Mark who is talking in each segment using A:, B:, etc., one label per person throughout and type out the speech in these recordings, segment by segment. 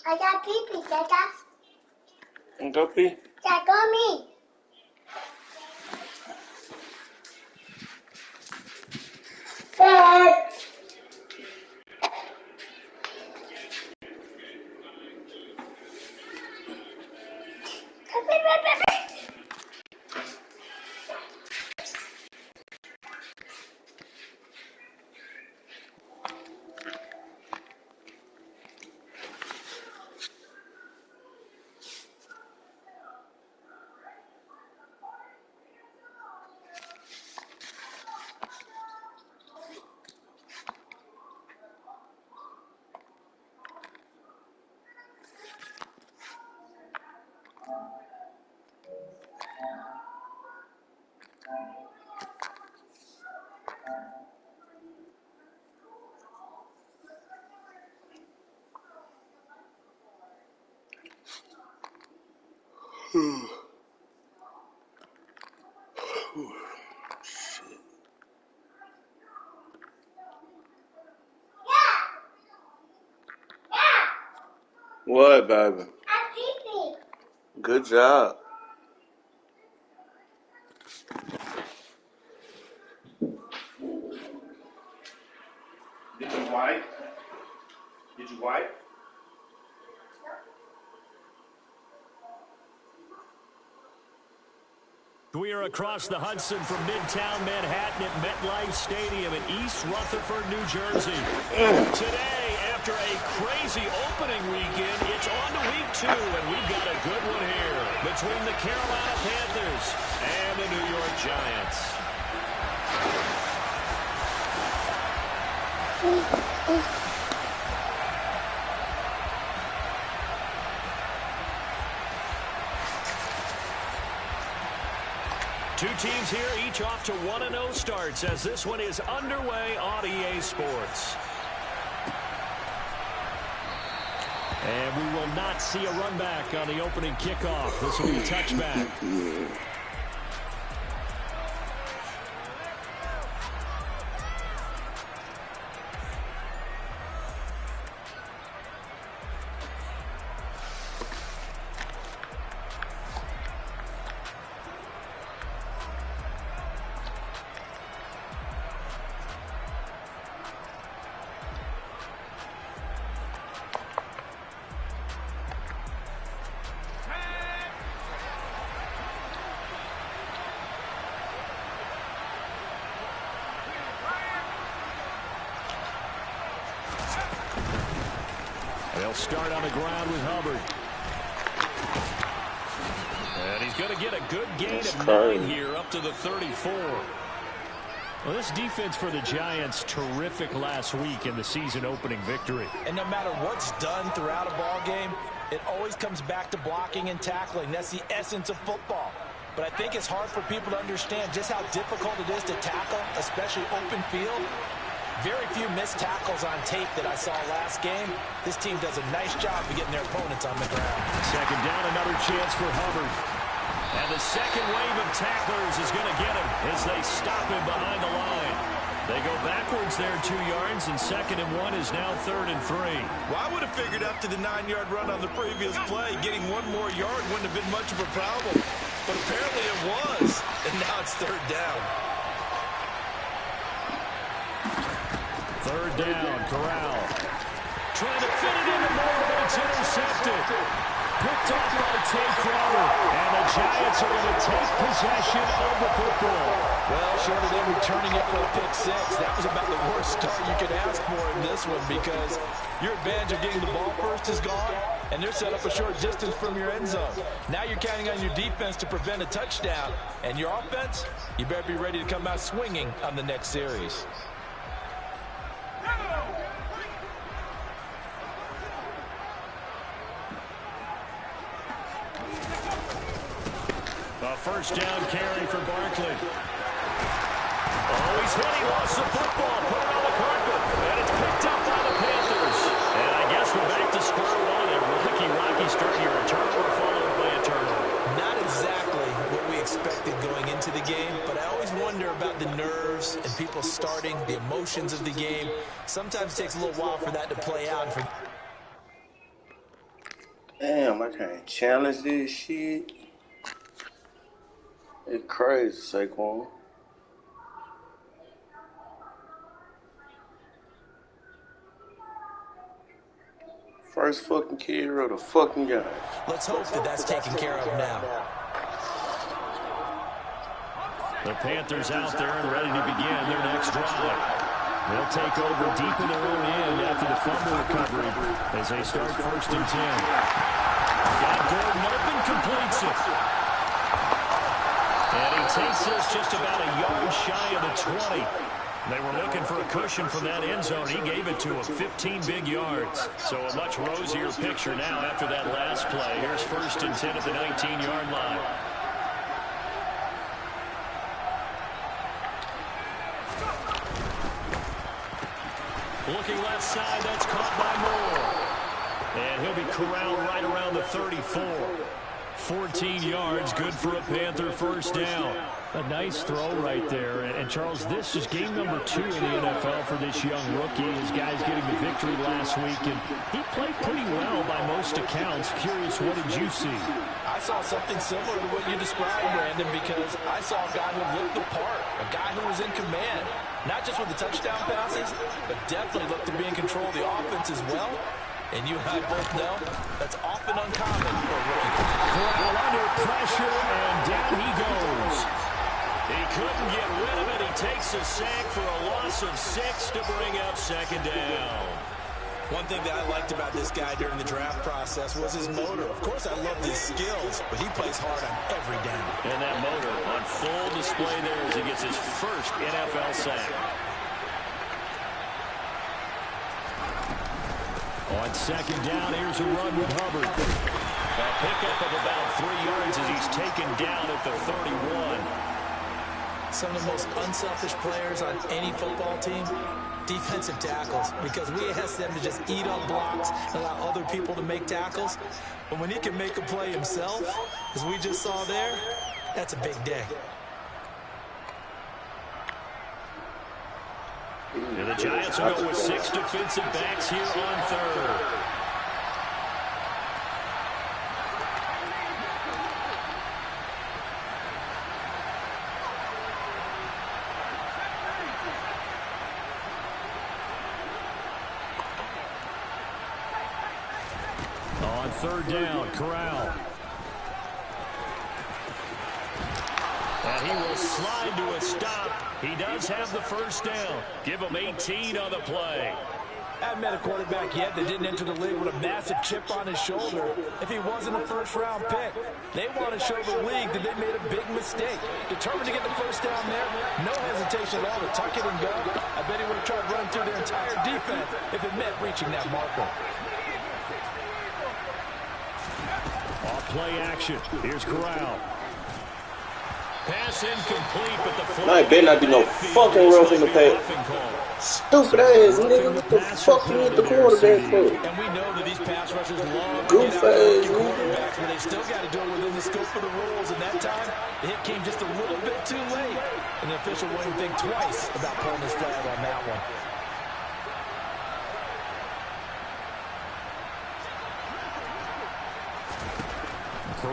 A: I got pee-pee, Dada.
B: Go pee.
A: Dad, go me. Dad.
B: What, baby?
A: I pee-pee.
B: Good job. Did you wipe? Did you wipe?
C: We are across the Hudson from Midtown Manhattan at MetLife Stadium in East Rutherford, New Jersey. Today, after a crazy opening weekend, it's on to week 2, and we've got a good one here between the Carolina Panthers and the New York Giants. Two teams here, each off to 1-0 starts as this one is underway on EA Sports. And we will not see a run back on the opening kickoff. This will be a touchback. They'll start on the ground with Hubbard. And he's going to get a good gain of 9 here up to the 34. Well, this defense for the Giants, terrific last week in the season-opening victory.
D: And no matter what's done throughout a ball game, it always comes back to blocking and tackling. That's the essence of football. But I think it's hard for people to understand just how difficult it is to tackle, especially open field. Very few missed tackles on tape that I saw last game. This team does a nice job of getting their opponents on the ground.
C: Second down, another chance for Hubbard. And the second wave of tacklers is going to get him as they stop him behind the line. They go backwards there 2 yards, and 2nd and 1 is now 3rd and 3.
D: Well, I would have figured after the 9-yard run on the previous play, getting 1 more yard wouldn't have been much of a problem. But apparently it was, and now it's 3rd down.
C: 3rd down, Corral. Trying to fit it into Moore, but it's intercepted. Picked off by Tate Crowder. And the Giants are going to take possession of the football.
D: Well, short of them returning it for a pick 6, that was about the worst start you could ask for in this one because your advantage of getting the ball first is gone, and they're set up a short distance from your end zone. Now you're counting on your defense to prevent a touchdown, and your offense, you better be ready to come out swinging on the next series.
C: A first down carry for Barkley. Oh, he's hit. He lost the football. Put it on the carpet. And it's picked up by the Panthers. And I guess we're back to square one. And Rocky starting a turnover followed by a turnover.
D: Not exactly what we expected going into the game, but I always wonder about the nerves and people starting, the emotions of the game. Sometimes it takes a little while for that to play out.
B: Damn, I can't challenge this shit. It's crazy, Saquon. First fucking carry of the fucking game.
D: Let's hope that that's taken care of now.
C: The Panthers out there and ready to begin their next drive. They'll take over deep in their own end after the fumble recovery as they start 1st and 10. Got Gordon open, completes it. And he takes this just about a yard shy of the 20. They were looking for a cushion from that end zone. He gave it to him, 15 big yards. So a much rosier picture now after that last play. Here's 1st and 10 at the 19-yard line. Looking left side, that's caught by Moore. And he'll be corralled right around the 34. 14 yards, good for a Panther 1st down. A nice throw right there. And Charles, this is game number 2 in the NFL for this young rookie. His guys getting the victory last week, and he played pretty well by most accounts. Curious, what did you see?
D: I saw something similar to what you described, Brandon, because I saw a guy who looked the part, a guy who was in command, not just with the touchdown passes, but definitely looked to be in control of the offense as well. And you and I both know that's often uncommon for a rookie.
C: Corral under pressure, and down he goes. He couldn't get rid of it. He takes a sack for a loss of 6 to bring up 2nd down.
D: One thing that I liked about this guy during the draft process was his motor. Of course, I loved his skills, but he plays hard on every down.
C: And that motor on full display there as he gets his first NFL sack. On 2nd down, here's a run with Hubbard. A pickup of about 3 yards as he's taken down at the 31.
D: Some of the most unselfish players on any football team, defensive tackles, because we ask them to just eat up blocks and allow other people to make tackles. But when he can make a play himself, as we just saw there, that's a big day.
C: And the Giants will go with 6 defensive backs here on 3rd. On 3rd down, Corral. And he will slide to a stop. He does have the 1st down. Give him 18 on the play.
D: I haven't met a quarterback yet that didn't enter the league with a massive chip on his shoulder. If he wasn't a 1st-round pick, they want to show the league that they made a big mistake. Determined to get the 1st down there, no hesitation at all to tuck it and go. I bet he would have tried running through their entire defense if it meant reaching that marker.
C: Off play action. Here's Corral. Pass incomplete, but the
B: I better not be no fucking roughing the pass. Stupid ass nigga, what the fuck you with the quarterback for?
D: And we know that these pass rushers love
B: Goof ass
D: quarterbacks, but they still got to do it within the scope of the rules. And that time, the hit came just a little bit too late. And the official wouldn't think twice about pulling his flag on that one.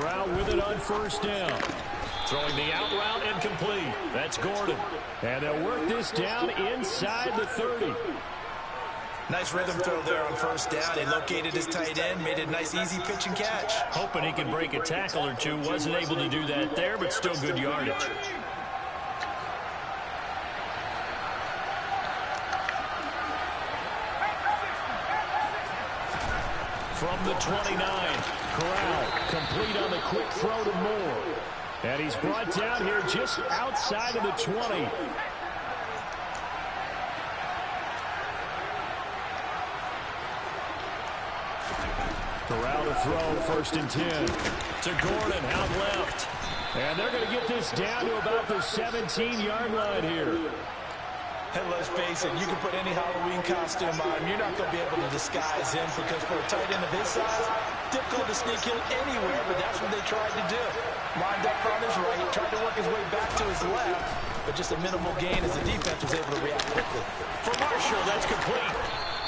C: Corral with it on 1st down. Throwing the out route incomplete. That's Gordon. And they'll work this down inside the 30.
D: Nice rhythm throw there on 1st down. He located his tight end, made a nice easy pitch and catch.
C: Hoping he could break a tackle or two. Wasn't able to do that there, but still good yardage. From the 29, Corral complete on the quick throw to Moore. And he's brought down here just outside of the 20. Corral to throw, 1st and 10. To Gordon, out left. And they're going to get this down to about the 17-yard line here.
D: And let's face it, you can put any Halloween costume on him. You're not going to be able to disguise him because for a tight end of his size, difficult to sneak in anywhere, but that's what they tried to do. Lined up on his right, tried to work his way back to his left, but just a minimal gain as the defense was able to react quickly.
C: For Marshall, that's complete.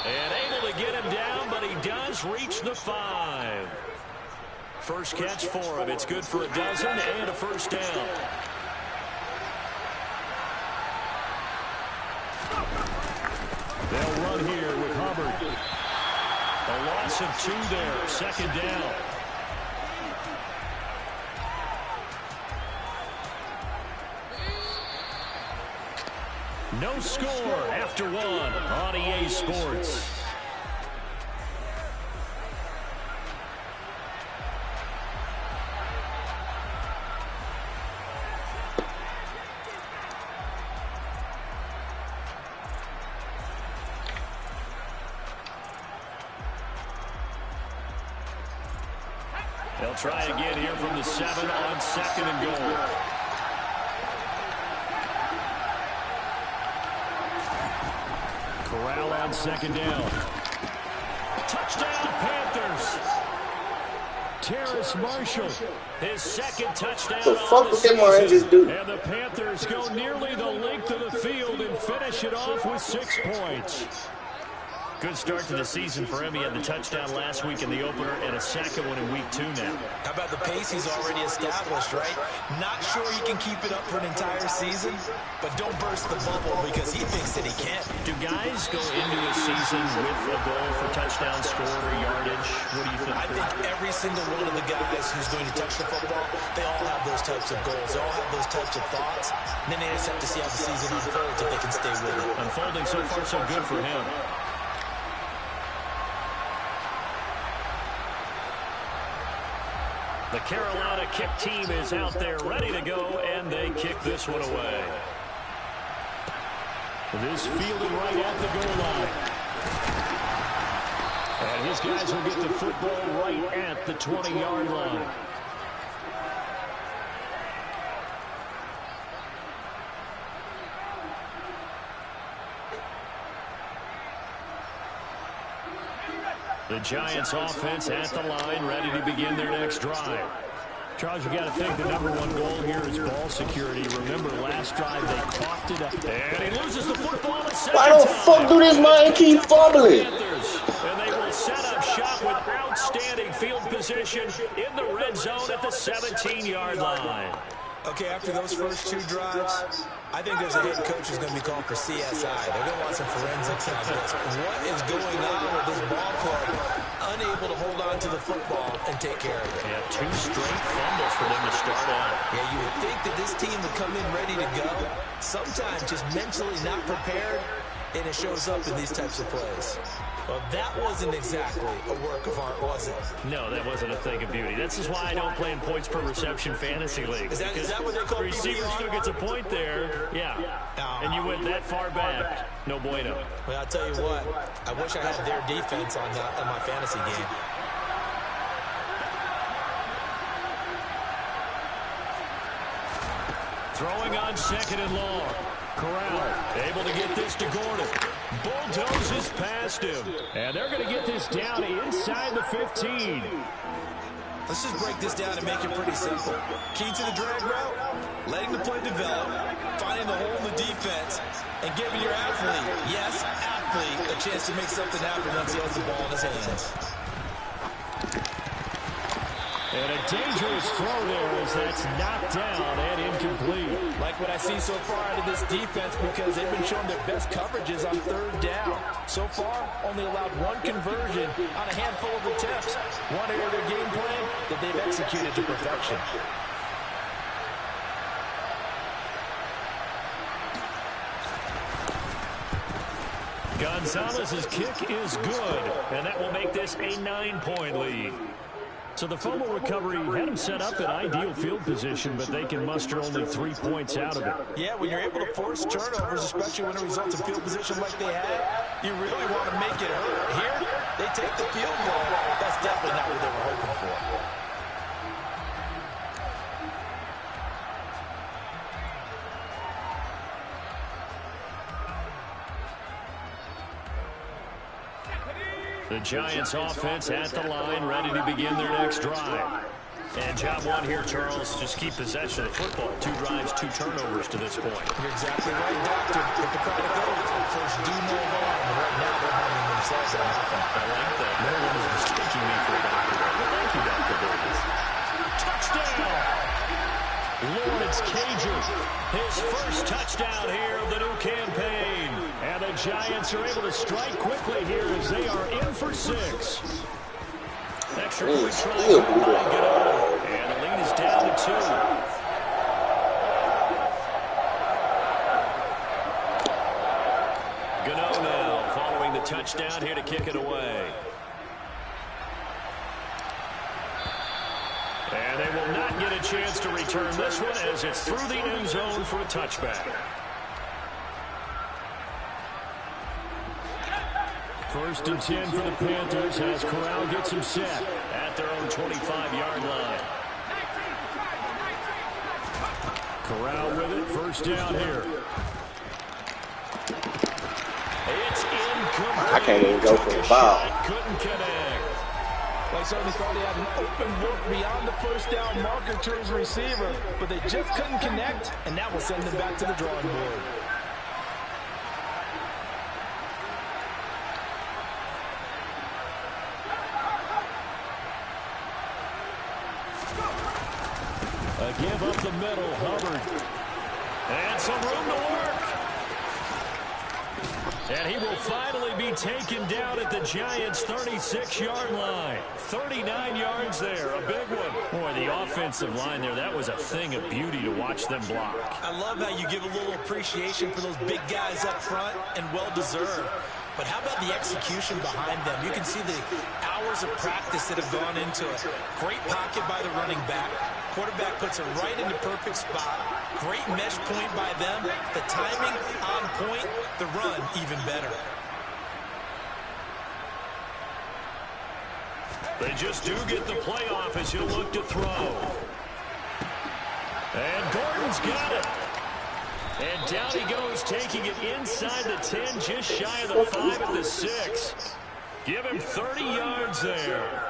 C: And able to get him down, but he does reach the 5. first catch for him. It's good for a dozen and a first down. They'll run here with Hubbard. A loss of 2 there. Second down. No score after 1 on EA Sports. They'll try again here from the 7 on 2nd and goal. Corral on 2nd down. Touchdown, Panthers. Terrace Marshall, his 2nd touchdown
B: What the fuck
C: of
B: did
C: the
B: them Lions
C: season.
B: just do?
C: And the Panthers go nearly the length of the field and finish it off with 6 points. Good start to the season for him. He had the touchdown last week in the opener and a second one in week 2 now.
D: How about the pace he's already established, right? Not sure he can keep it up for an entire season, but don't burst the bubble because he thinks that he can.
C: Do guys go into a season with a goal for touchdown score or yardage? What do you think?
D: I think every single one of the guys who's going to touch the football, they all have those types of goals. They all have those types of thoughts. And then they just have to see how the season unfolds if they can stay with it.
C: Unfolding so far so good for him. The Carolina kick team is out there ready to go, and they kick this one away. This fielded right at the goal line. And his guys will get the football right at the 20-yard line. The Giants offense at the line, ready to begin their next drive. Charles, you got to think the #1 goal here is ball security. Remember, last drive they coughed it up. And he loses the football a second
B: Why the
C: time.
B: fuck do this man keep fumbling?
C: And they will set up shop with outstanding field position in the red zone at the 17-yard line.
D: Okay, after those first 2 drives, I think there's a head coach who's going to be called for CSI. They're going to want some forensics on this. What is going on with this ball club unable to hold on to the football and take care of it?
C: Yeah, 2 straight fumbles for them to start out.
D: Yeah, you would think that this team would come in ready to go. Sometimes just mentally not prepared, and it shows up in these types of plays. Well, that wasn't exactly a work of art, was it?
C: No, that wasn't a thing of beauty. This is why I don't play in points per reception fantasy league.
D: Is that what they call
C: receiver
D: PPR?
C: still gets a point there. Yeah. And you went that far back. No bueno.
D: Well, I'll tell you what. I wish I had their defense on my fantasy game.
C: Throwing on 2nd and long. Corral able to get this to Gordon. Bulldozes past him. And they're going to get this down inside the 15.
D: Let's just break this down and make it pretty simple. Key to the drag route, letting the play develop, finding the hole in the defense, and giving your athlete, yes, athlete, a chance to make something happen once he has the ball in his hands.
C: And a dangerous throw there as that's knocked down and incomplete.
D: Like what I see so far out of this defense because they've been showing their best coverages on 3rd down. So far, only allowed 1 conversion on a handful of attempts. One area of their game plan that they've executed to perfection.
C: Gonzalez's kick is good, and that will make this a 9-point lead. So the fumble recovery had them set up in ideal field position, but they can muster only 3 points out of it.
D: Yeah, when you're able to force turnovers, especially when it results in field position like they had, you really want to make it hurt. Here, they take the field goal. That's definitely not what they were hoping for.
C: The Giants offense at the line, ready to begin their next drive. And job one here, Charles, just keep possession of the football. 2 drives, 2 turnovers to this point.
D: You're exactly right, Doctor. If the crowd goes, first do no harm. And right now they're harming themselves and nothing.
C: I like that. No one is mistaking me for a doctor. Well, thank you, Dr. Davis. Touchdown! Lawrence Cager, his first touchdown here of the new campaign. And the Giants are able to strike quickly here as they are in for 6. Extra point try by Gano. And the lead is down to 2. Gano now following the touchdown here to kick it away. And they will not get a chance to return this one as it's through the end zone for a touchback. First and 10 for the Panthers as Corral gets him set at their own 25-yard line. Corral with it, first down here. It's incomplete.
B: I can't even go for the ball.
C: Couldn't connect.
D: They certainly thought he had an open look beyond the first down marker to his receiver, but they just couldn't connect, and that will send them back to the drawing board.
C: A give up the middle, Hubbard. And some room to work. And he will finally be taken down at the Giants' 36-yard line. 39 yards there, a big one. Boy, the offensive line there, that was a thing of beauty to watch them block.
D: I love how you give a little appreciation for those big guys up front, and well-deserved. But how about the execution behind them? You can see the hours of practice that have gone into it. Great pocket by the running back. Quarterback puts it right in the perfect spot. Great mesh point by them. The timing on point. The run even better.
C: They just do get the playoff as he'll look to throw. And Gordon's got it. And down he goes, taking it inside the 10, just shy of the 5 at the 6. Give him 30 yards there.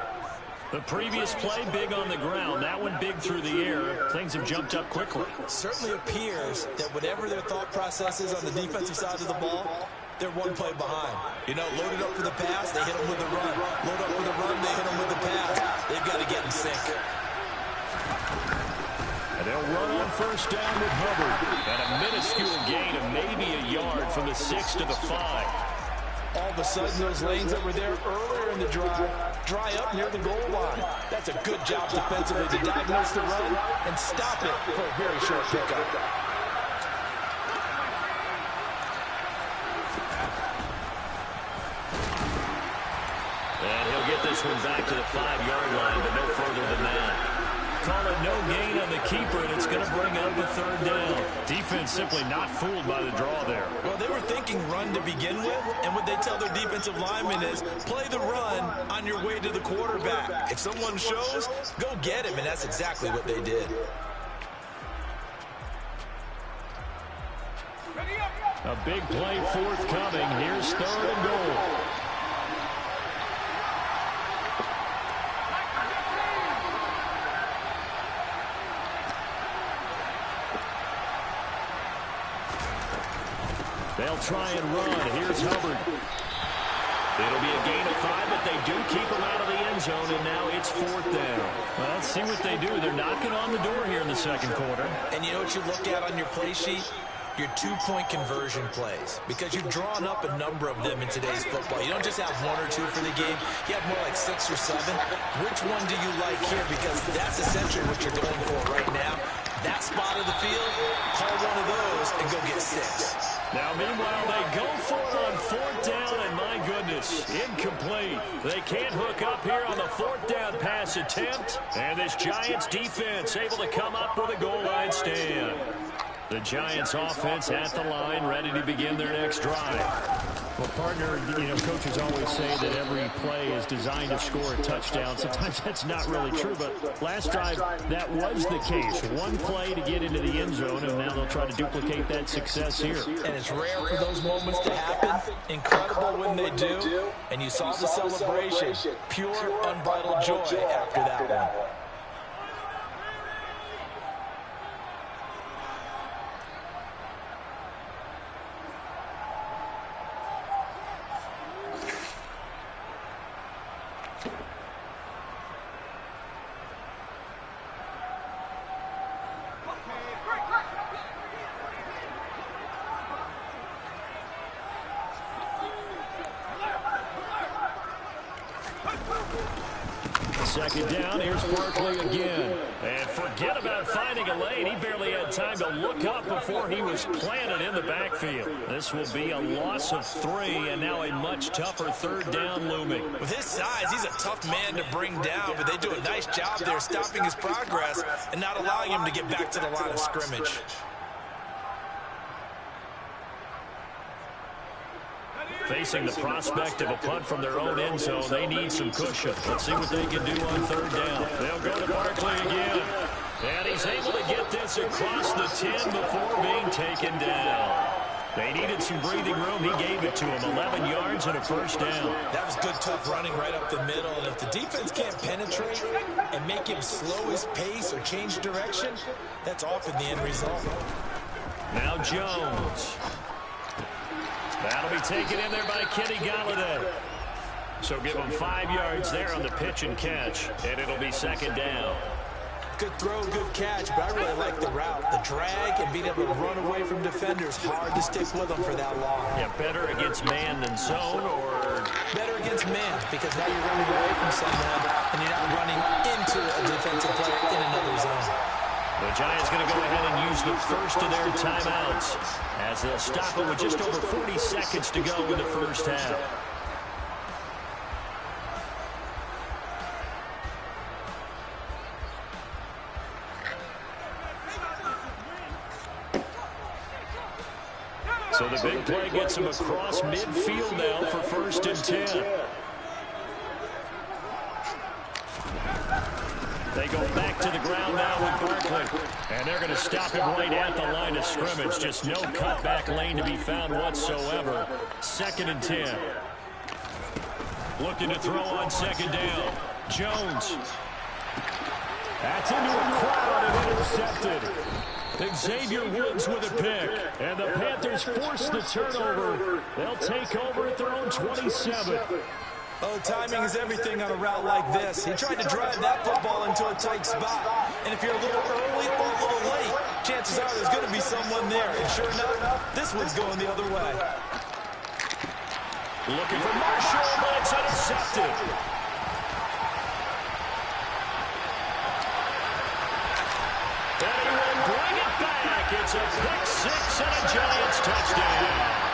C: The previous play, big on the ground. That one big through the air. Things have jumped up quickly.
D: Certainly appears that whatever their thought process is on the defensive side of the ball, they're one play behind. You know, loaded up for the pass, they hit them with the run. Load up for the run, they hit them with the pass. They've got to get in sync.
C: And they'll run on first down with Hubbard. And a minuscule gain of maybe a yard from the 6 to the 5.
D: All of a sudden, those lanes that were there earlier in the drive dry up near the goal line. That's a good job defensively to diagnose the run and stop it for a very short pickup.
C: And he'll get this one back to the 5-yard line, but no further than that. Call it no gain on the keeper, and it's going to bring up a third down. Defense simply not fooled by the draw there.
D: Well, they were thinking run to begin with, and what they tell their defensive linemen is play the run on your way to the quarterback. If someone shows, go get him, and that's exactly what they did.
C: A big play forthcoming. Here's 3rd and goal. They'll try and run. Here's Hubbard. It'll be a gain of 5, but they do keep him out of the end zone, and now it's 4th down. Well, let's see what they do. They're knocking on the door here in the second quarter.
D: And you know what you look at on your play sheet? Your 2-point conversion plays, because you've drawn up a number of them in today's football. You don't just have 1 or 2 for the game. You have more like 6 or 7. Which one do you like here? Because that's essentially what you're going for right now. That spot of the field, call one of those and go get 6.
C: Now, meanwhile, they go for it on 4th down, and my goodness, incomplete. They can't hook up here on the 4th down pass attempt, and this Giants defense able to come up with a goal line stand. The Giants offense at the line, ready to begin their next drive. Well, partner, you know, coaches always say that every play is designed to score a touchdown. Sometimes that's not really true, but last drive, that was the case. One play to get into the end zone, and now they'll try to duplicate that success here.
D: And it's rare for those moments to happen. Incredible when they do. And you saw the celebration. Pure, unbridled joy after that one.
C: second down. Here's Barkley again. And forget about finding a lane. He barely had time to look up before he was planted in the backfield. This will be a loss of 3, and now a much tougher third down looming.
D: With his size, he's a tough man to bring down, but they do a nice job there stopping his progress and not allowing him to get back to the line of scrimmage.
C: Facing the prospect of a punt from their own end zone, they need some cushion. Let's see what they can do on third down. They'll go to Barkley again. And he's able to get this across the 10 before being taken down. They needed some breathing room. He gave it to him. 11 yards and a first down.
D: That was good, tough running right up the middle. And if the defense can't penetrate and make him slow his pace or change direction, that's often the end result.
C: Now Jones. That'll be taken in there by Kenny Golladay. So give him 5 yards there on the pitch and catch, and it'll be second down.
D: Good throw, good catch, but I really like the route. The drag and being able to run away from defenders, hard to stick with them for that long.
C: Yeah, better against man than zone, or?
D: Better against man, because now you're running away from someone, and you're not running into a defensive player in another zone.
C: The Giants going to go ahead and use the first of their timeouts as they'll stop it with just over 40 seconds to go in the first half. So the big play gets him across midfield now for first and 10. They go back to the ground now with Barkley. And they're going to stop him right at the line of scrimmage. Just no cutback lane to be found whatsoever. Second and 10. Looking to throw on second down. Jones. That's into a crowd and intercepted. Xavier Woods with a pick. And the Panthers force the turnover. They'll take over at their own 27.
D: Oh, timing is everything on a route like this. He tried to drive that football into a tight spot. And if you're a little early or a little late, chances are there's going to be someone there. And sure enough, this one's going the other way.
C: Looking for Marshall, but it's intercepted. And he will bring it back. It's a pick six and a Giants touchdown.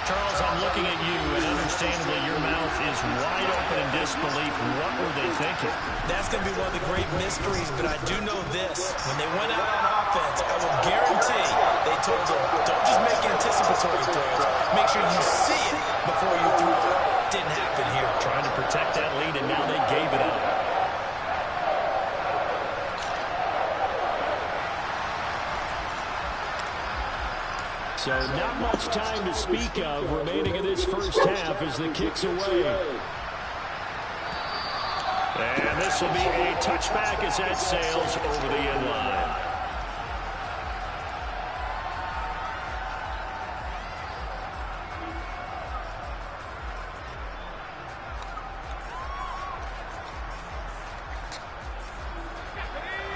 C: Charles, I'm looking at you, and understandably your mouth is wide open in disbelief. What were they thinking?
D: That's going to be one of the great mysteries, but I do know this. When they went out on offense, I will guarantee they told them, don't just make anticipatory throws. Make sure you see it before you throw it. Didn't happen here.
C: Trying to protect that lead, and now they gave it up. So not much time to speak of remaining in this first half as the kick's away. And this will be a touchback as that sails over the end line.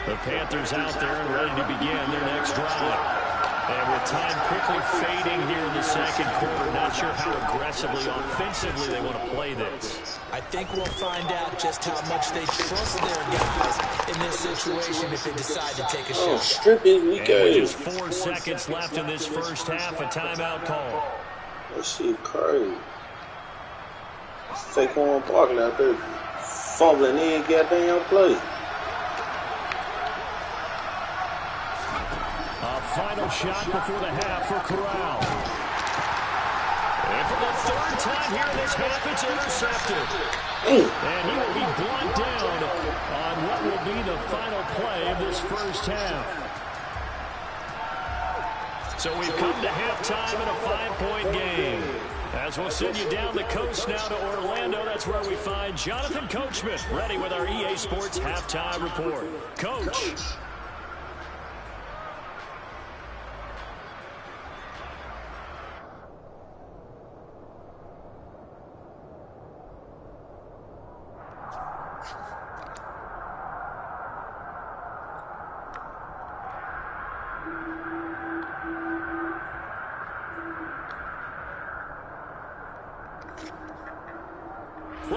C: The Panthers out there and ready to begin their next drive. And with time quickly fading here in the second quarter, not sure how aggressively, offensively they want to play this.
D: I think we'll find out just how much they trust their guys in this situation if they decide to take a shot.
B: Oh, strip his weak
C: And with
B: ass.
C: just 4 seconds left in this first half, a timeout call.
B: That shit crazy. Saquon Barkley out there fumbling in goddamn play.
C: Final shot before the half for Corral. And for the third time here in this half, it's intercepted. And he will be brought down on what will be the final play of this first half. So we've come to halftime in a 5-point game. As we'll send you down the coast now to Orlando, that's where we find Jonathan Coachman ready with our EA Sports Halftime Report. Coach.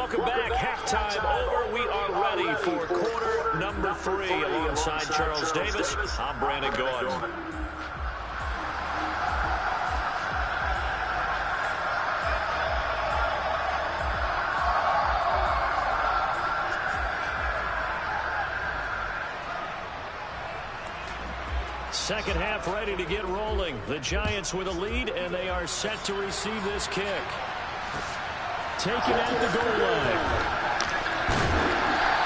C: Welcome back. Halftime over. We are ready for quarter number 3. Alongside Charles Davis, I'm Brandon Gaudin. Second half ready to get rolling. The Giants with a lead, and they are set to receive this kick. Taken at the goal line.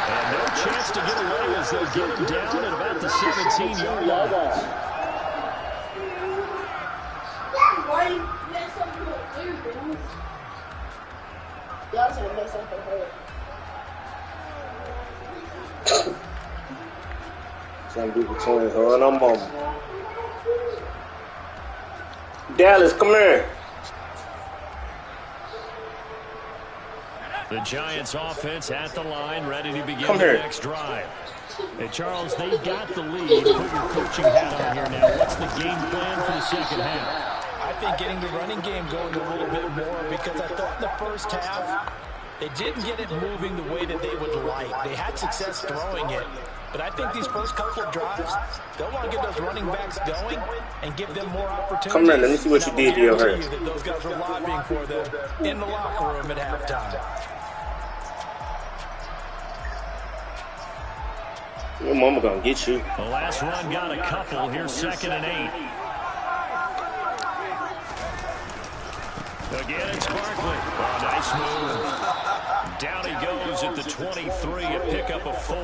C: And no chance to get away as they'll get him down at about the 17-yard line.
B: Some people between her and her mama. Dallas, come here.
C: The Giants offense at the line, ready to begin the next drive. Hey, Charles, they've got the lead. Put your coaching hat on here now. What's the game plan for the second half?
D: I think getting the running game going a little bit more, because I thought in the first half they didn't get it moving the way that they would like. They had success throwing it, but I think these first couple of drives, they'll want to get those running backs going and give them more opportunities.
B: Come here, let me see what you did to your hair.
D: That those guys were lobbying for them in the locker room at halftime.
B: Your mama gonna get you.
C: The last run got a couple. Here's 2nd and 8. Again, it's Barkley. Oh, nice move. Down he goes at the 23, a pickup of 4.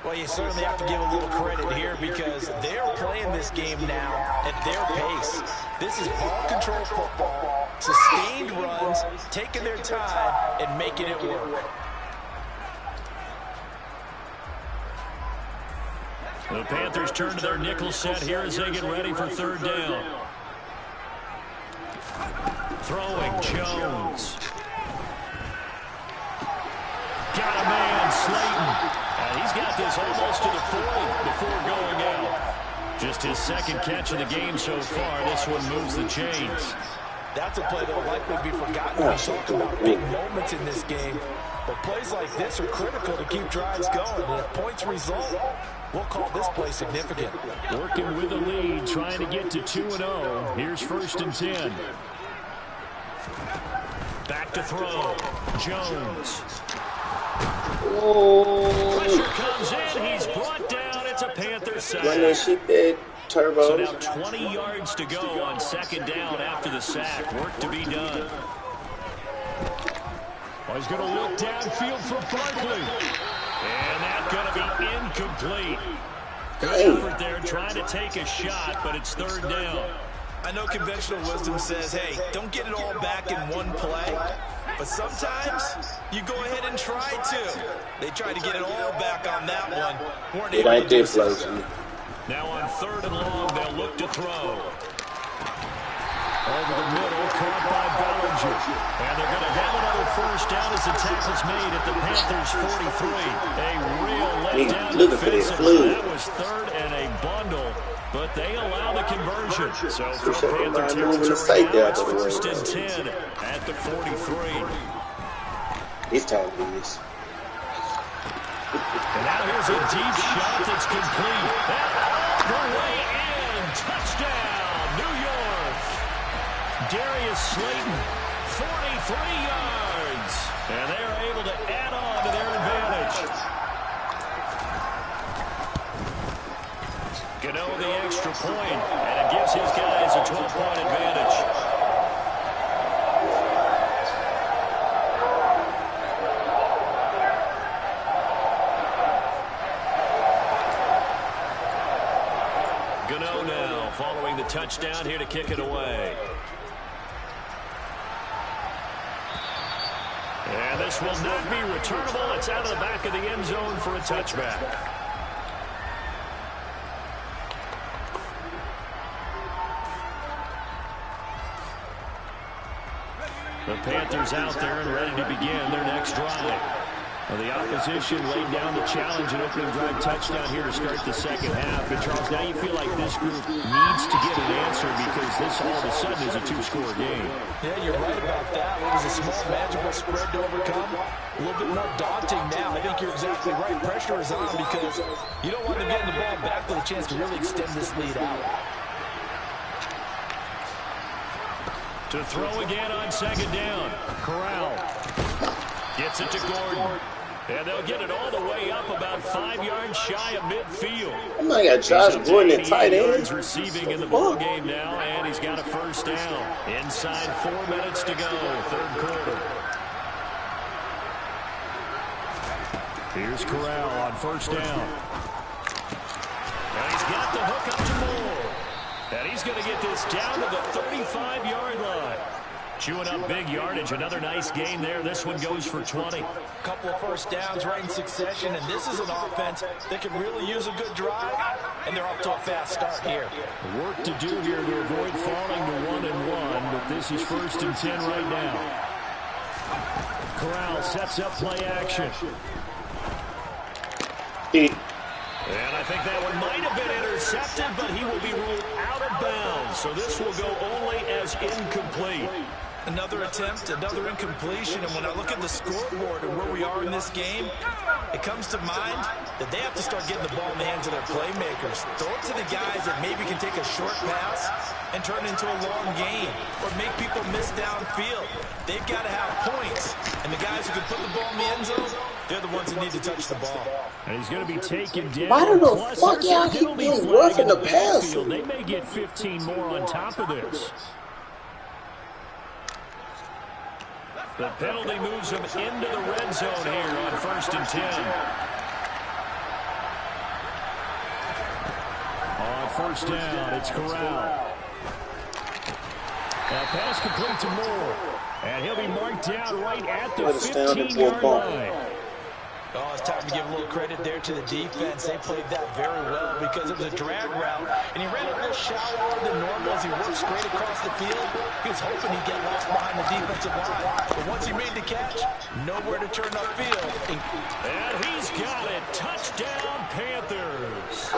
D: Well, you certainly have to give a little credit here, because they're playing this game now at their pace. This is ball control football, sustained runs, taking their time and making it work.
C: The Panthers turn to their nickel set here as they get ready for 3rd down. Throwing, Jones. Got a man, Slayton. And he's got this almost to the 40 before going out. Just his 2nd catch of the game so far. This one moves the chains.
D: That's a play that will likely be forgotten when we talk about big moments in this game. But plays like this are critical to keep drives going. And if points result, we'll call this play significant.
C: Working with the lead, trying to get to 2-0. Here's 1st and 10. Back to throw. Jones.
B: Oh.
C: Pressure comes in. He's brought down. It's a Panther sack.
B: When she did turbo.
C: So now 20 yards to go on 2nd down after the sack. Work to be done. Oh, he's going to look downfield for Barkley. And that's going to be incomplete. Good effort there, trying to take a shot, but it's 3rd down.
D: I know conventional wisdom says, hey, don't get it all back in one play. But sometimes you go ahead and try to. They tried to get it all back on that one. Weren't able to do so.
C: Now on 3rd and long, they'll look to throw. Over the middle, caught by Bellinger. And they're going to have another 1st down as the tackle's made at the Panthers' 43. A real letdown defensively. That was 3rd and a bundle, but they allow the conversion. So from Panther territory now, it's 1st and 10 at the 43.
B: This time it is.
C: And now here's a deep shot that's complete. That all the way in. Touchdown, New York. Darius Slayton, 43 yards. And they are able to add on to their advantage. Gano the extra point, and it gives his guys a 12-point advantage. Gano now following the touchdown here to kick it away. And this will not be returnable. It's out of the back of the end zone for a touchback. The Panthers out there and ready to begin their next drive. Well, the opposition laid down the challenge and opening drive touchdown here to start the 2nd half. And Charles, now you feel like this group needs to get an answer because because this all of a sudden is a two-score game.
D: Yeah, you're right about that. It was a small, manageable spread to overcome. A little bit more daunting now. I think you're exactly right. Pressure is on because you don't want them getting the ball back with a chance to really extend this lead out.
C: To throw again on second down. Corral gets it to Gordon. And they'll get it all the way up about 5 yards shy of midfield.
B: Oh my God, Josh Gordon at tight end.
C: Receiving in the ball game now, and he's got a first down. Inside 4 minutes to go, third quarter. Here's Corral on first down. And he's got the hook up to Moore. And he's going to get this down to the 35-yard line. Chewing up big yardage. Another nice gain there. This one goes for 20.
D: Couple of first downs right in succession, and this is an offense that can really use a good drive, and they're off to a fast start here.
C: Work to do here to avoid falling to 1-1, but this is 1st and 10 right now. Corral sets up play action. And I think that one might have been intercepted, but he will be ruled out of bounds. So this will go only as incomplete.
D: Another attempt, another incompletion, and when I look at the scoreboard and where we are in this game, it comes to mind that they have to start getting the ball in the hands of their playmakers. Throw it to the guys that maybe can take a short pass and turn it into a long game or make people miss downfield. They've got to have points, and the guys who can put the ball in the end zone, they're the ones that need to touch the ball.
C: And he's going to be taken down.
B: Why do the fuck y'all keep being rough in the pass?
C: They may get 15 more on top of this. The penalty moves him into the red zone here on 1st and 10. On first down, it's Corral. Now pass complete to Moore. And he'll be marked down right at the 15-yard line.
D: Oh, it's time to give a little credit there to the defense. They played that very well because it was a drag route, and he ran a little shallower than normal as he worked straight across the field. He was hoping he'd get lost behind the defensive line, but once he made the catch, nowhere to turn upfield.
C: And he's got it. Touchdown, Panthers.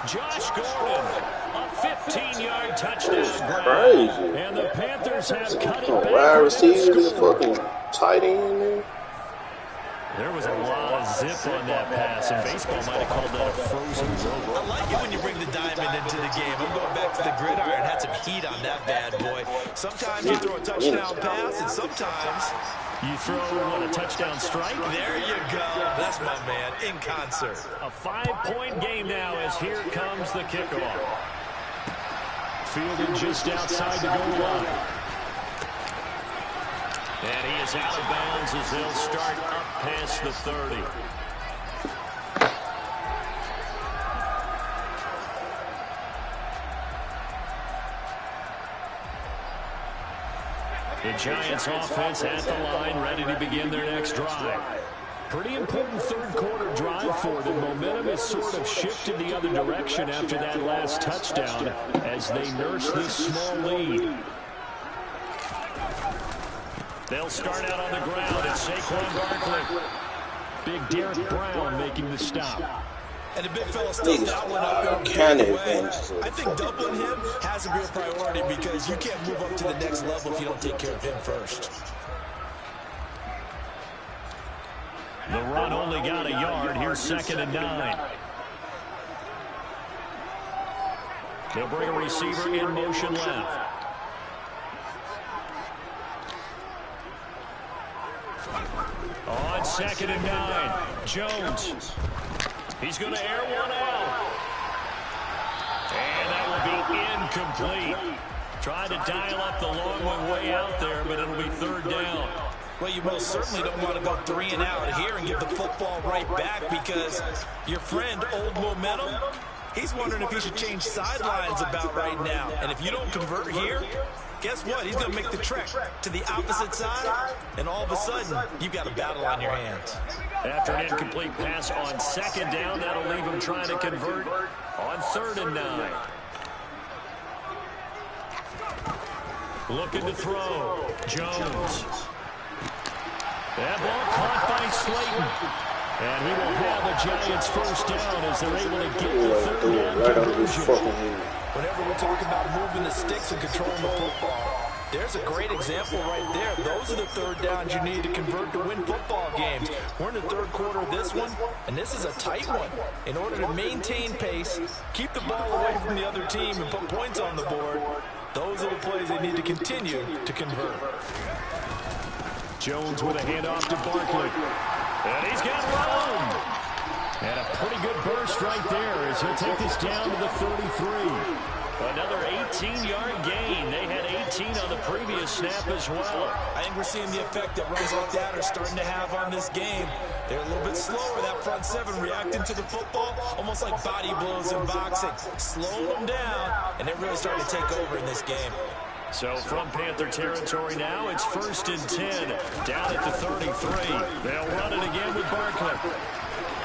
C: Josh Gordon, a 15-yard touchdown grab.
B: Crazy.
C: And the Panthers have cut it back.
B: Wide receivers, fucking tight end.
C: There was a lot of zip on that pass, and baseball might have called that a frozen rope.
D: I like it when you bring the diamond into the game. I'm going back to the gridiron. Had some heat on that bad boy. Sometimes you throw a touchdown pass, and sometimes
C: you throw, a touchdown strike?
D: There you go. That's my man, in concert.
C: A 5-point game now as here comes the kickoff. Fielded just outside the goal line. And he is out of bounds as they'll start up past the 30. The Giants offense at the line, ready to begin their next drive. Pretty important third quarter drive for them. Momentum has sort of shifted the other direction after that last touchdown as they nurse this small lead. They'll start out on the ground. It's Saquon Barkley. Big Derek Brown making the stop.
D: And the big fella stuffed that one up in a way. I think doubling him has to be a priority because you can't move up to the next level if you don't take care of him first.
C: The run only got a yard. Here's 2nd and 9. They'll bring a receiver in motion left. On 2nd and 9, Jones. He's going to air one out. And that will be incomplete. Trying to dial up the long one way out there, but it'll be 3rd down.
D: Well, you most certainly don't want to go 3 and out here and give the football right back because your friend, Old Momentum, he's wondering if he should change sidelines about right now. And if you don't convert here, guess what? He's going to make the trek to the opposite side, and all of a sudden, you've got a battle on your hands.
C: After an incomplete pass on 2nd down, that'll leave him trying to convert on 3rd and 9. Looking to throw. Jones. That ball caught by Slayton. And he will have a Giants first down as they're able to get the 3rd down conversion.
D: whenever we talk about moving the sticks and controlling the football, there's a great example right there. Those are the third downs you need to convert to win football games. We're in the third quarter of this one, and this is a tight one. In order to maintain pace, keep the ball away from the other team, and put points on the board, those are the plays they need to continue to convert.
C: Jones with a handoff to Barkley. And he's got room. And a pretty good burst right there as he'll take this down to the 33. Another 18-yard gain. They had 18 on the previous snap as well.
D: I think we're seeing the effect that runs like that are starting to have on this game. They're a little bit slower, that front seven, reacting to the football, almost like body blows in boxing. Slow them down, and they're really starting to take over in this game.
C: So from Panther territory now, it's 1st and 10, down at the 33. They'll run it again with Barkley.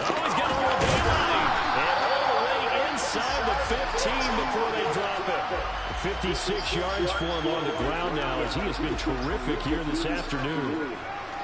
C: Oh, he's got a little daylight. And all the way inside the 15 before they drop it. 56 yards for him on the ground now as he has been terrific here this afternoon.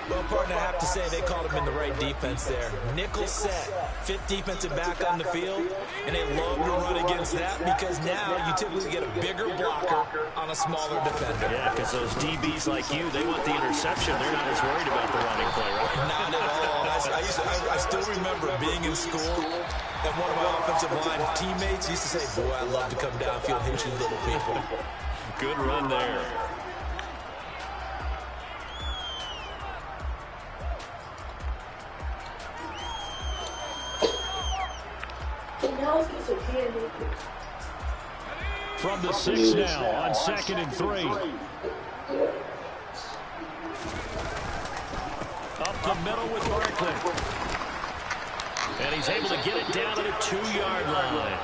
D: Well, partner, I have to say they called him in the right defense there. Nickel set, fifth defensive back on the field, and they love to run against that because now you typically get a bigger blocker on a smaller defender.
C: Yeah, because those DBs like you, they want the interception. They're not as worried about the running play, right?
D: Not at all. I still remember being in school, and one of my offensive line teammates used to say, boy, I love to come downfield and hit you little people.
C: Good run there. From the 6 now on 2nd and 3. Up the middle with Barkley. And he's able to get it down to the 2-yard line.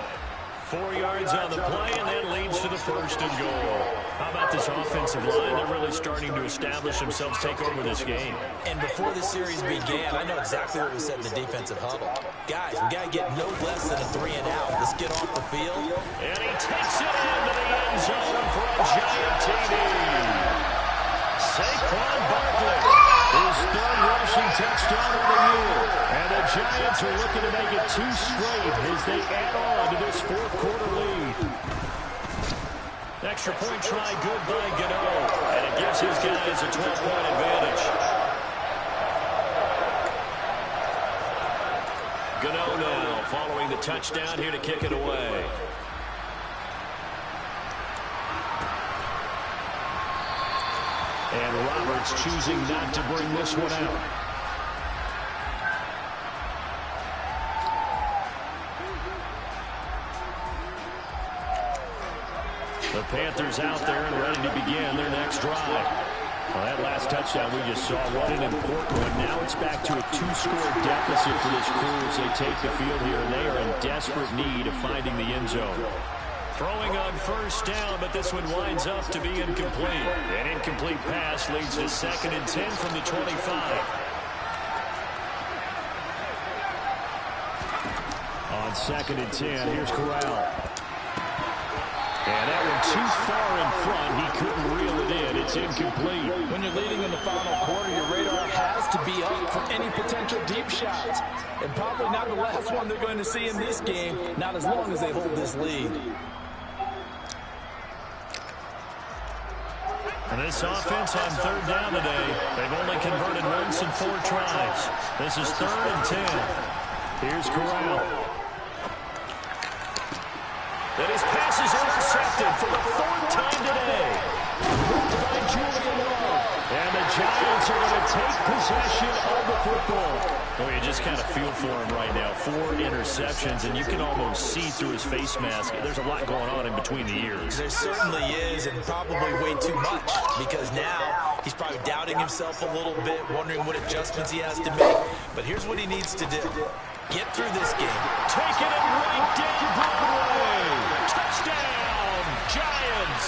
C: 4 yards on the play, and that leads to the 1st and goal. How about this offensive line? They're really starting to establish themselves, take over this game.
D: And before the series began, I know exactly what was said in the defensive huddle. Guys, we got to get no less than a 3 and out. Let's get off the field.
C: And he takes it into the end zone for a giant TD. Saquon Barkley, his 3rd rushing touchdown of the year. And the Giants are looking to make it 2 straight as they add on to this 4th quarter lead. Extra point try good by Gano. And it gives his guys a 12-point advantage. Gano now following the touchdown here to kick it away. And Roberts choosing not to bring this one out. The Panthers out there and ready to begin their next drive. Well, that last touchdown we just saw, what an important one. Now it's back to a 2-score deficit for this crew as they take the field here, and they are in desperate need of finding the end zone. Throwing on 1st down, but this one winds up to be incomplete. An incomplete pass leads to 2nd and 10 from the 25. On 2nd and 10, here's Corral. And that one too far in front. He couldn't reel it in. It's incomplete.
D: When you're leading in the final quarter, your radar has to be up for any potential deep shots. And probably not the last one they're going to see in this game, not as long as they hold this lead.
C: And this offense on 3rd down today, they've only converted once in 4 tries. This is 3rd and 10. Here's Corral. And his pass is intercepted for the 4th time today. By Julian Love. And the Giants are going to take possession of the football. Oh, you just kind of feel for him right now. 4 interceptions, and you can almost see through his face mask. There's a lot going on in between the ears.
D: There certainly is, and probably way too much, because now he's probably doubting himself a little bit, wondering what adjustments he has to make. But here's what he needs to do. Get through this game.
C: Taking it right down Broadway. Touchdown, Giants.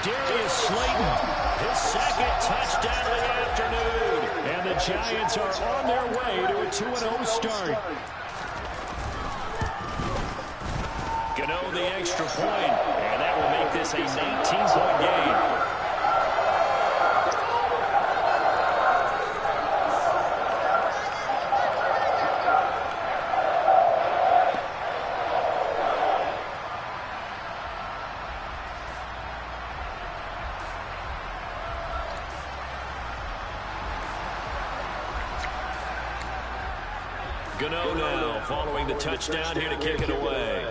C: Darius Slayton, his 2nd touchdown of the afternoon. And the Giants are on their way to a 2-0 start. Gano the extra point, and that will make this a 19-point game. Gano now following the touchdown here to kick it away.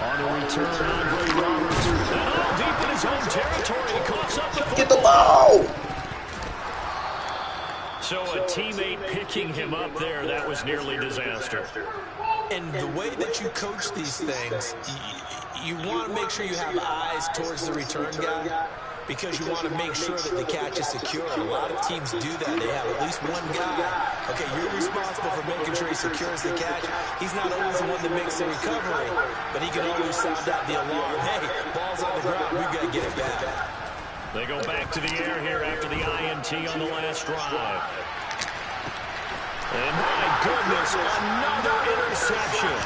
C: On the return, Andre Roberts. And all deep in his own territory. He coughs up the football.
B: Get the ball!
C: So a teammate picking him up there, that was nearly disaster.
D: And the way that you coach these things, you want to make sure you have eyes towards the return guy because you want to make sure that the catch is secure. A lot of teams do that. They have at least one guy. Okay, you're responsible for making sure he secures the catch. He's not always the one that makes the recovery, but he can always sound out the alarm. Hey, ball's on the ground. We've got to get it back.
C: They go back to the air here after the INT on the last drive. And my goodness, another interception.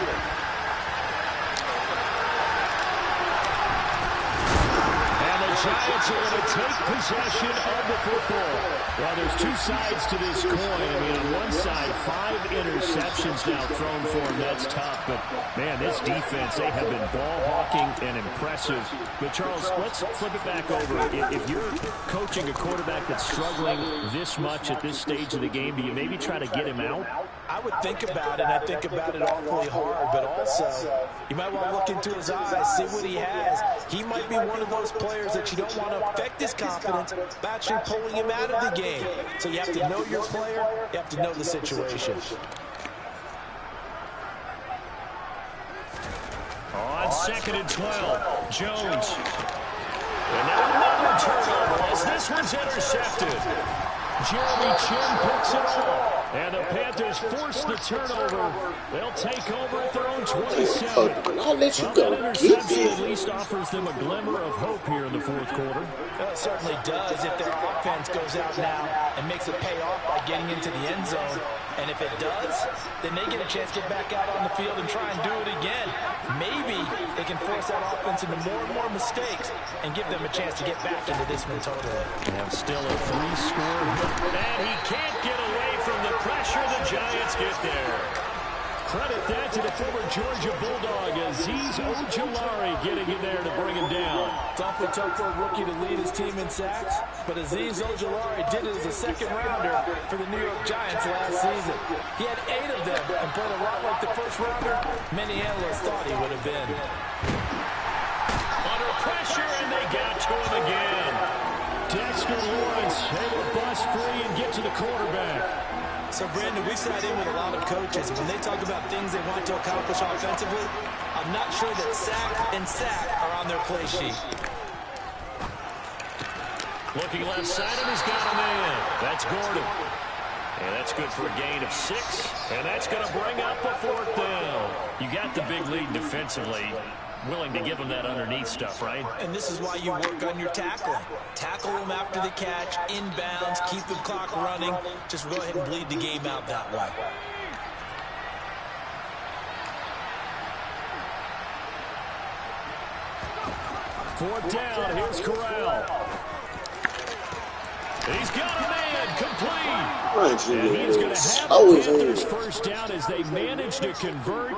C: And the Giants are going to take possession of the football. Well, there's two sides to this coin. I mean, on one side, 5 interceptions now thrown for him. That's tough. But, man, this defense, they have been ball hawking and impressive. But, Charles, let's flip it back over. If you're coaching a quarterback that's struggling this much at this stage of the game, do you maybe try to get him out?
D: I would think about it. I think about it awfully hard. But also, you might want to look into his eyes, see what he has. He might be one of those players that you don't want to affect his confidence by actually pulling him out of the game. So you have to know your player. You have to know the situation.
C: On 2nd and 12, Jones. And now another turnover as this one's intercepted. Jeremy Chin picks it up. And the Panthers force the turnover. They'll take over at their own 27.
B: I'll let you
C: Well,
B: go.
C: that interception at least offers them a glimmer of hope here in the 4th quarter.
D: Well, it certainly does if their offense goes out now and makes it pay off by getting into the end zone. And if it does, then they get a chance to get back out on the field and try and do it again. Maybe they can force that offense into more and more mistakes and give them a chance to get back into this one totally.
C: And still a 3-score hit. And he can't get away from the pressure. The Giants get there. Credit that to the former Georgia Bulldog, Azeez Ojulari getting in there to bring him down.
D: It's awfully tough for a rookie to lead his team in sacks, but Azeez Ojulari did it as a second-rounder for the New York Giants last season. He had 8 of them and played a lot like the first-rounder many analysts thought he would have been.
C: Under pressure, and they got to him again. Dexter Lawrence able to bust free and get to the quarterback.
D: So, Brandon, we sat in with a lot of coaches, and when they talk about things they want to accomplish offensively, I'm not sure that sack and sack are on their play sheet.
C: Looking left side, and he's got a man. That's Gordon. And that's good for a gain of 6. And that's going to bring up a 4th down. You got the big lead defensively. Willing to give them that underneath stuff, right?
D: And this is why you work on your tackling. Tackle them after the catch, inbounds, keep the clock running. Just go ahead and bleed the game out that way.
C: Fourth down, here's Corral. He's got a man, complete. And he's going to have the Panthers first down as they manage to convert.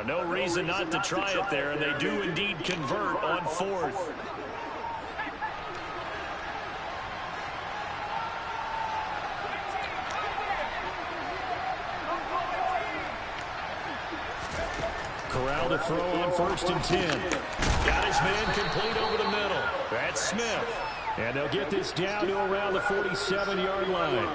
C: No reason not to try it there, and they do indeed convert on 4th. Corral to throw on 1st and 10. Got his man complete over the middle. That's Smith. And they'll get this down to around the 47-yard line.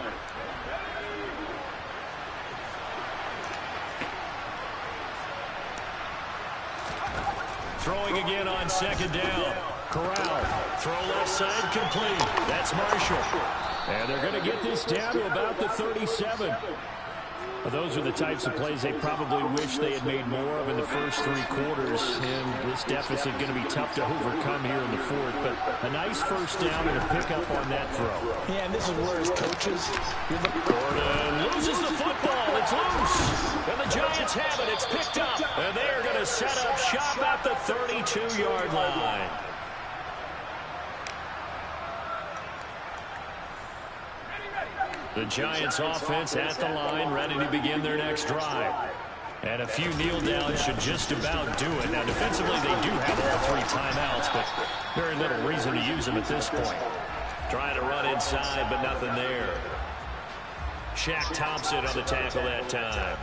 C: Throwing again on 2nd down. Corral. Throw left side complete. That's Marshall. And they're going to get this down to about the 37. Well, those are the types of plays they probably wish they had made more of in the first 3 quarters. And this deficit going to be tough to overcome here in the 4th. But a nice first down and a pickup on that throw.
D: Yeah, and this is where his coaches...
C: Gordon loses the football. It's loose. And the Giants have it. It's picked up. And they are going to set up shop at the 32-yard line. The Giants offense at the line, ready to begin their next drive. And a few kneel downs should just about do it. Now, defensively, they do have all 3 timeouts, but very little reason to use them at this point. Trying to run inside, but nothing there. Shaq Thompson on the tackle that time.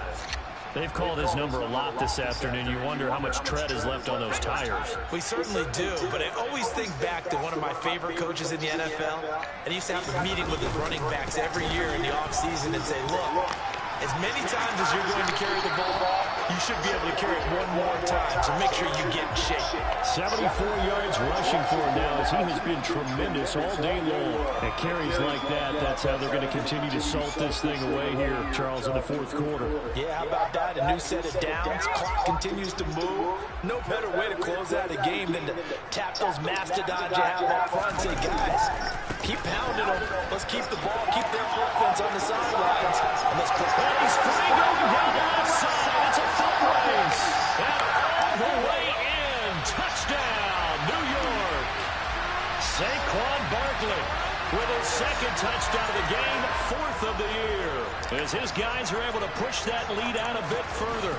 C: They've called his number a lot this afternoon. You wonder how much tread is left on those tires.
D: We certainly do, but I always think back to one of my favorite coaches in the NFL. And he used to have a meeting with his running backs every year in the offseason and say, look, as many times as you're going to carry the ball, you should be able to carry it one more time, so make sure you get in shape.
C: 74 yards rushing for him now as he has been tremendous all day long. At carries like that, that's how they're going to continue to salt this thing away here, Charles, in the fourth quarter.
D: Yeah, how about that? A new set of downs. Clock continues to move. No better way to close out a game than to tap those mastodons you have up front and say, guys, keep pounding them. Let's keep the ball, keep their offense on the sidelines, and let's put
C: he's free going down the left side. It's a foot race. And all the way in. Touchdown, New York. Saquon Barkley with his second touchdown of the game, fourth of the year. As his guys are able to push that lead out a bit further.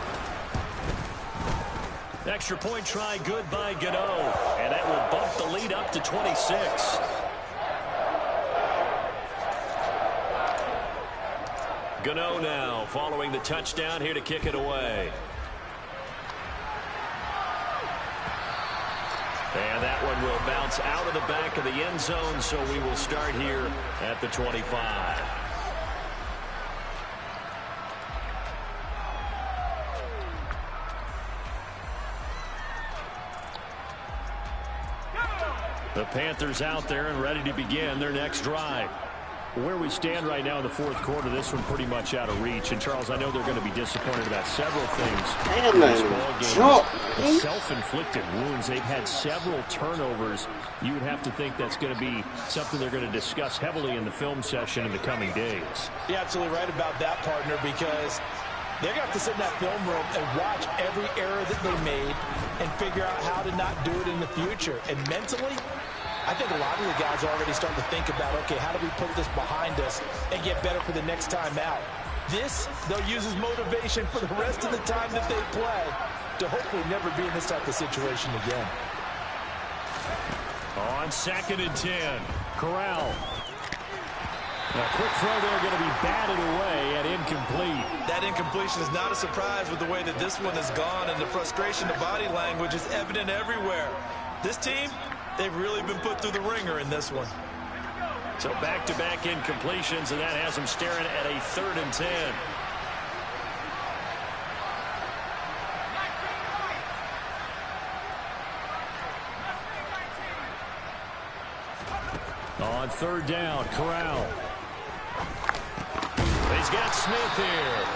C: Extra point try good by Gano. And that will bump the lead up to 26. Gano now following the touchdown here to kick it away. And that one will bounce out of the back of the end zone, so we will start here at the 25. The Panthers out there and ready to begin their next drive. Where we stand right now in the fourth quarter, this one pretty much out of reach. And, Charles, I know they're going to be disappointed about several things in this ball game. Self-inflicted wounds. They've had several turnovers. You would have to think that's going to be something they're going to discuss heavily in the film session in the coming days.
D: You're absolutely right about that, partner, because they're going to have to sit in that film room and watch every error that they made and figure out how to not do it in the future. And mentally, I think a lot of the guys are already starting to think about, okay, how do we put this behind us and get better for the next time out? This, they'll use as motivation for the rest of the time that they play to hopefully never be in this type of situation again.
C: On 2nd and 10, Corral. A quick throw there going to be batted away and incomplete.
D: That incompletion is not a surprise with the way that this one has gone, and the frustration of body language is evident everywhere. This team, they've really been put through the ringer in this one.
C: So back-to-back incompletions, and that has them staring at a 3rd and 10. On 3rd down, Corral. He's got Smith here.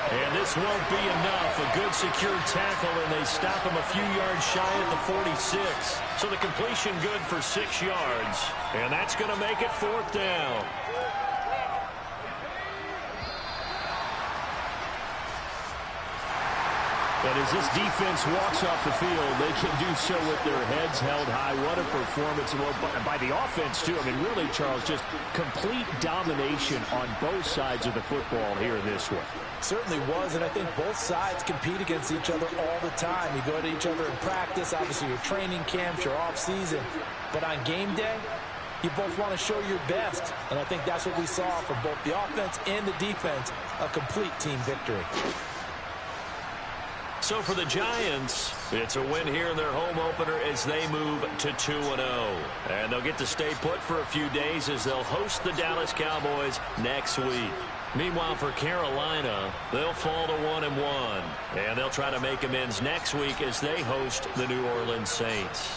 C: And this won't be enough. A good secure tackle, and they stop him a few yards shy at the 46. So the completion good for 6 yards. And that's going to make it 4th down. And as this defense walks off the field, they can do so with their heads held high. What a performance by the offense, too. I mean, really, Charles, just complete domination on both sides of the football here in this one.
D: Certainly was, and I think both sides compete against each other all the time. You go to each other in practice, obviously your training camps, your off-season. But on game day, you both want to show your best. And I think that's what we saw from both the offense and the defense, a complete team victory.
C: So for the Giants, it's a win here in their home opener as they move to 2-0. And they'll get to stay put for a few days as they'll host the Dallas Cowboys next week. Meanwhile, for Carolina, they'll fall to 1-1. And they'll try to make amends next week as they host the New Orleans Saints.